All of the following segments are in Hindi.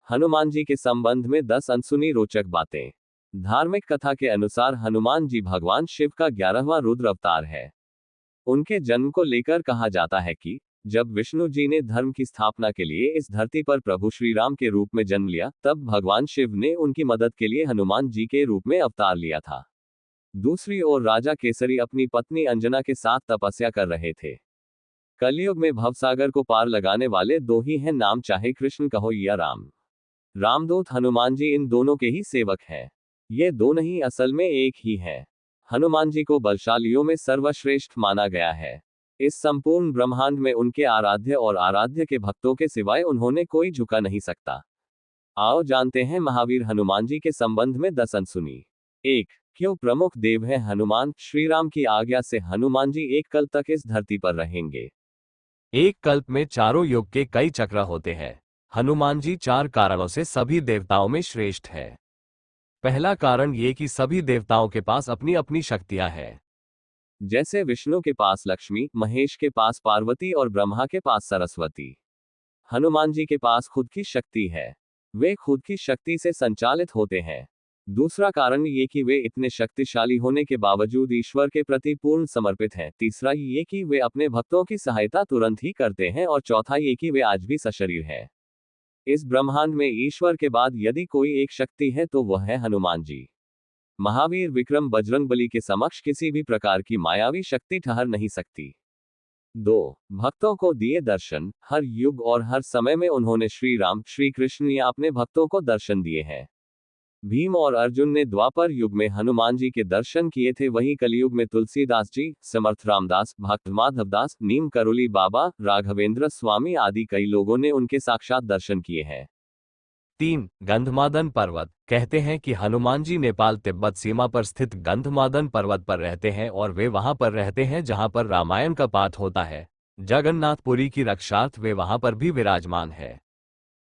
हनुमान जी के संबंध में 10 अनसुनी रोचक बातें। धार्मिक कथा के अनुसार हनुमान जी भगवान शिव का 11वां रुद्र अवतार है। उनके जन्म को लेकर कहा जाता है कि जब विष्णु जी ने धर्म की स्थापना के लिए इस धरती पर प्रभु श्री राम के रूप में जन्म लिया, तब भगवान शिव ने उनकी मदद के लिए हनुमान जी के रूप में अवतार लिया था। दूसरी ओर राजा केसरी अपनी पत्नी अंजना के साथ तपस्या कर रहे थे। कलयुग में भवसागर को पार लगाने वाले दो ही हैं, नाम चाहे कृष्ण कहो या राम। रामदूत हनुमान जी इन दोनों के ही सेवक हैं। ये दो नहीं, असल में एक ही हैं। हनुमान जी को बलशालियों में सर्वश्रेष्ठ माना गया है। इस संपूर्ण ब्रह्मांड में उनके आराध्य और आराध्य के भक्तों के सिवाय उन्होंने कोई झुका नहीं सकता। आओ जानते हैं महावीर हनुमान जी के संबंध में 10 अनसुनी। 1. क्यों प्रमुख देव है हनुमान? श्री राम की आज्ञा से हनुमान जी एक कल्प तक इस धरती पर रहेंगे। एक कल्प में चारों युग के कई चक्र होते हैं। हनुमान जी 4 कारणों से सभी देवताओं में श्रेष्ठ है। पहला कारण ये कि सभी देवताओं के पास अपनी अपनी शक्तियां हैं। जैसे विष्णु के पास लक्ष्मी, महेश के पास पार्वती और ब्रह्मा के पास सरस्वती। हनुमान जी के पास खुद की शक्ति है। वे खुद की शक्ति से संचालित होते हैं। दूसरा कारण ये कि वे इतने शक्तिशाली होने के बावजूद ईश्वर के प्रति पूर्ण समर्पित हैं। तीसरा ये कि वे अपने भक्तों की सहायता तुरंत ही करते हैं। और चौथा ये कि वे आज भी सशरीर हैं। इस ब्रह्मांड में ईश्वर के बाद यदि कोई एक शक्ति है तो वह है हनुमान जी। महावीर विक्रम बजरंगबली के समक्ष किसी भी प्रकार की मायावी शक्ति ठहर नहीं सकती। 2. भक्तों को दिए दर्शन। हर युग और हर समय में उन्होंने श्री राम, श्री कृष्ण या अपने भक्तों को दर्शन दिए हैं। भीम और अर्जुन ने द्वापर युग में हनुमान जी के दर्शन किए थे, वहीं कलयुग में तुलसीदास जी, समर्थ रामदास, भक्त माधवदास, नीम करोली बाबा, राघवेंद्र स्वामी आदि कई लोगों ने उनके साक्षात दर्शन किए हैं। 3. गंधमादन पर्वत। कहते हैं कि हनुमान जी नेपाल तिब्बत सीमा पर स्थित गंधमादन पर्वत पर रहते हैं और वे वहां पर रहते हैं जहां पर रामायण का पाठ होता है। जगन्नाथपुरी की रक्षार्थ वे वहां पर भी विराजमान है।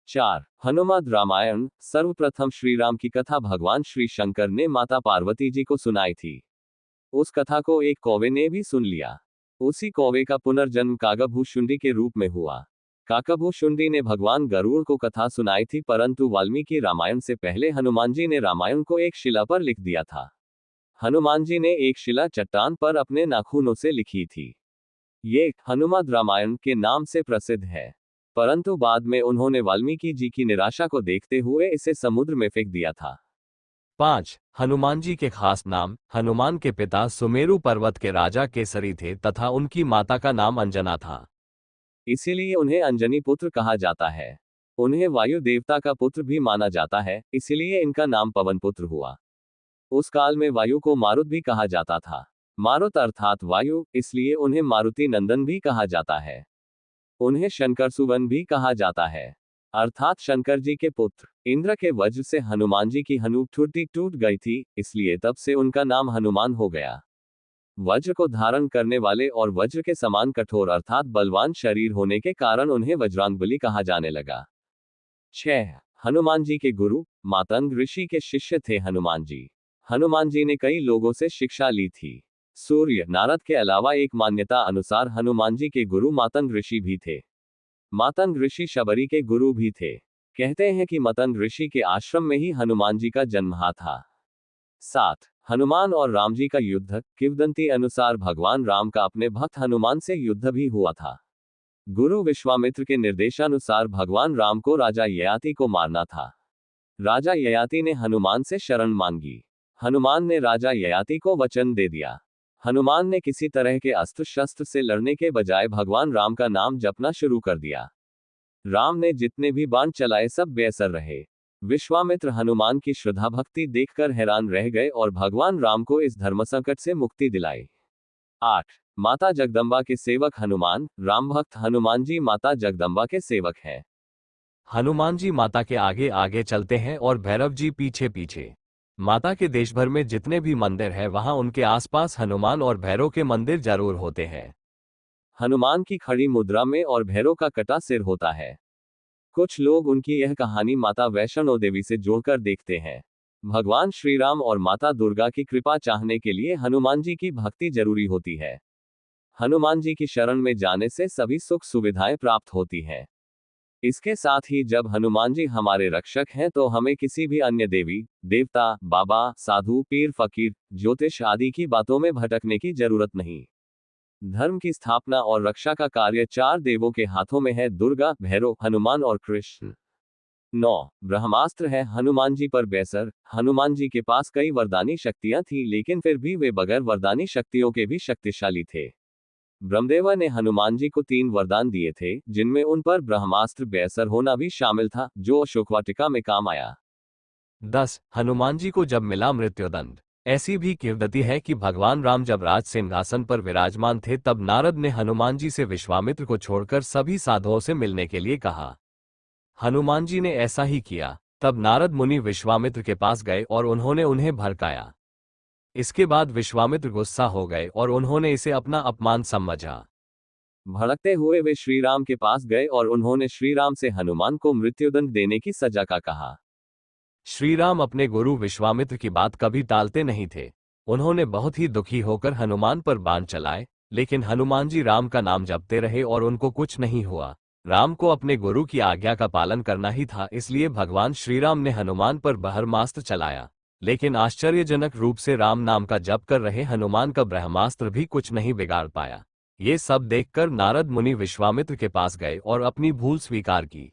4. हनुमद रामायण। सर्वप्रथम श्री राम की कथा भगवान श्री शंकर ने माता पार्वती जी को सुनाई थी। उस कथा को एक कौवे ने भी सुन लिया। उसी कौवे का पुनर्जन्म काकभूषुंडी के रूप में हुआ। काकभूषुंडी ने भगवान गरुड़ को कथा सुनाई थी, परंतु वाल्मीकि रामायण से पहले हनुमान जी ने रामायण को एक शिला पर लिख दिया था। हनुमान जी ने एक शिला चट्टान पर अपने नाखूनों से लिखी थी। ये हनुमद रामायण के नाम से प्रसिद्ध है, परंतु बाद में उन्होंने वाल्मीकि जी की निराशा को देखते हुए इसे समुद्र में फेंक दिया था। 5. हनुमान जी के खास नाम। हनुमान के पिता सुमेरु पर्वत के राजा केसरी थे तथा उनकी माता का नाम अंजना था। इसीलिए उन्हें अंजनी पुत्र कहा जाता है। उन्हें वायु देवता का पुत्र भी माना जाता है, इसीलिए इनका नाम पवन पुत्र हुआ। उस काल में वायु को मारुत भी कहा जाता था। मारुत अर्थात वायु, इसलिए उन्हें मारुति नंदन भी कहा जाता है। उन्हें शंकर सुवन भी कहा जाता है, अर्थात शंकर जी के पुत्र। इंद्र के वज्र से हनुमान जी की हनूक ठुड्डी टूट गई थी, इसलिए तब से उनका नाम हनुमान हो गया। वज्र को धारण करने वाले और वज्र के समान कठोर अर्थात बलवान शरीर होने के कारण उन्हें वज्रांगबली कहा जाने लगा। 6. हनुमान जी के गुरु। मातंग ऋषि के शिष्य थे हनुमान जी। हनुमान जी ने कई लोगों से शिक्षा ली थी। सूर्य, नारद के अलावा एक मान्यता अनुसार हनुमान जी के गुरु मातंग ऋषि भी थे। मातंग ऋषि शबरी के गुरु भी थे। कहते हैं कि मातंग ऋषि के आश्रम में ही हनुमान जी का जन्म हुआ था। 7. हनुमान और राम जी का युद्ध। किंवदंती अनुसार भगवान राम का अपने भक्त हनुमान से युद्ध भी हुआ था। गुरु विश्वामित्र के निर्देशानुसार भगवान राम को राजा ययाति को मारना था। राजा ययाति ने हनुमान से शरण मांगी। हनुमान ने राजा ययाति को वचन दे दिया। हनुमान ने किसी तरह के अस्त्र शस्त्र से लड़ने के बजाय भगवान राम का नाम जपना शुरू कर दिया। राम ने जितने भी बाण चलाए सब बेअसर रहे। विश्वामित्र हनुमान की श्रद्धा भक्ति देखकर हैरान रह गए और भगवान राम को इस धर्मसंकट से मुक्ति दिलाई। 8. माता जगदम्बा के सेवक हनुमान। राम भक्त हनुमान जी माता जगदम्बा के सेवक हैं। हनुमान जी माता के आगे आगे चलते हैं और भैरव जी पीछे पीछे। माता के देश भर में जितने भी मंदिर हैं वहां उनके आसपास हनुमान और भैरव के मंदिर जरूर होते हैं। हनुमान की खड़ी मुद्रा में और भैरव का कटा सिर होता है। कुछ लोग उनकी यह कहानी माता वैष्णो देवी से जोड़कर देखते हैं। भगवान श्री राम और माता दुर्गा की कृपा चाहने के लिए हनुमान जी की भक्ति जरूरी होती है। हनुमान जी की शरण में जाने से सभी सुख सुविधाएं प्राप्त होती हैं। इसके साथ ही जब हनुमान जी हमारे रक्षक हैं तो हमें किसी भी अन्य देवी, देवता, बाबा, साधु, पीर, फकीर, ज्योतिष आदि की बातों में भटकने की जरूरत नहीं। धर्म की स्थापना और रक्षा का कार्य 4 देवों के हाथों में है, दुर्गा, भैरव, हनुमान और कृष्ण। 9 ब्रह्मास्त्र है हनुमान जी पर बेसर। हनुमान जी के पास कई वरदानी शक्तियां थी, लेकिन फिर भी वे बगैर वरदानी शक्तियों के भी शक्तिशाली थे। ब्रह्मदेवा ने हनुमान जी को 3 वरदान दिए थे, जिनमें उन पर ब्रह्मास्त्र बेअसर होना भी शामिल था, जो अशोकवाटिका में काम आया। 10 हनुमान जी को जब मिला मृत्युदंड। ऐसी भी किंवदंती है कि भगवान राम जब राज सिंहासन पर विराजमान थे तब नारद ने हनुमान जी से विश्वामित्र को छोड़कर सभी साधुओं से मिलने के लिए कहा। हनुमान जी ने ऐसा ही किया। तब नारद मुनि विश्वामित्र के पास गए और उन्होंने उन्हें भड़काया। इसके बाद विश्वामित्र गुस्सा हो गए और उन्होंने इसे अपना अपमान समझा। भड़कते हुए वे श्री राम के पास गए और उन्होंने श्री राम से हनुमान को मृत्युदंड देने की सजा का कहा। श्री राम अपने गुरु विश्वामित्र की बात कभी टालते नहीं थे। उन्होंने बहुत ही दुखी होकर हनुमान पर बाण चलाए, लेकिन हनुमान जी राम का नाम जपते रहे और उनको कुछ नहीं हुआ। राम को अपने गुरु की आज्ञा का पालन करना ही था, इसलिए भगवान श्री राम ने हनुमान पर ब्रह्मास्त्र चलाया, लेकिन आश्चर्यजनक रूप से राम नाम का जप कर रहे हनुमान का ब्रह्मास्त्र भी कुछ नहीं बिगाड़ पाया। ये सब देखकर नारद मुनि विश्वामित्र के पास गए और अपनी भूल स्वीकार की।